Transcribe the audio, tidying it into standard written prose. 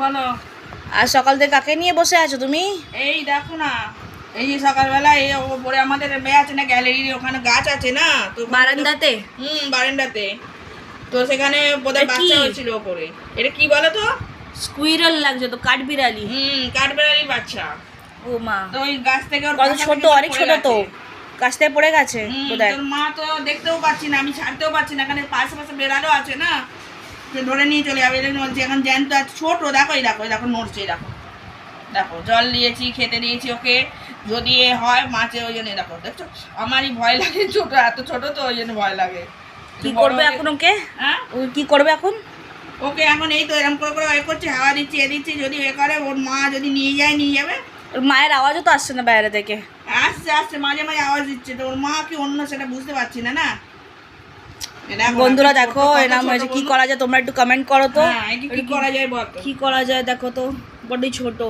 বলো। আর সকাল থেকে কাকে নিয়ে বসে আছো তুমি? এই দেখো না, এই যে সকালবেলা এই ওপরে আমাদের আছে না, গ্যালারির ওখানে গাছ আছে না, তো বারান্দাতে? বারান্দাতে। তো সেখানে বোধহয় বাচ্চা হয়েছিল ওপরে। এটা কি বলো তো? স্কুইরাল লাগছে তো, কাঠবিড়ালি। কাঠবেড়ালির বাচ্চা। ও মা, তো ওই গাছ থেকে ওর কত বাসা ছোট, থেকে অনেক ছোট তো, গাছ থেকে পড়ে গেছে বোধহয়। তোর মা তো দেখতেও পাচ্ছি না, আমি ছাড়তেও পাচ্ছি না, এখানে পাশে পাশে বেড়ালো আছে না, তো ধরে নিয়ে চলে যাবে। এখন জ্যান্ত আছে, ছোট। দেখো এই দেখো, এই দেখো নড়ছে, এই দেখো, দেখো জল দিয়েছি, খেতে দিয়েছি ওকে। যদি এ হয় মাছে, ওই জন্য দেখো, দেখছো আমারই ভয় লাগে, ছোট, এত ছোট তো ওই জন্য ভয় লাগে। কি করবে এখন ওকে? হ্যাঁ, ও কি করবে এখন? ওকে এখন এই তো এরকম করে এ করছে, হাওয়া দিচ্ছি, এ দিচ্ছি। যদি এ করে, ওর মা যদি নিয়ে যায়, নিয়ে যাবে। ওর মায়ের আওয়াজও তো আসছে না বাইরে থেকে। আসছে আসছে, মাঝে মাঝে আওয়াজ দিচ্ছে, তো ওর মা কি অন্য সেটা বুঝতে পারছি না। না বন্ধুরা দেখো এরকম হয়েছে, কি করা যায় তোমরা একটু কমেন্ট করো তো। কি করা যায় বল? কি করা যায় দেখো তো, বড্ডই ছোট।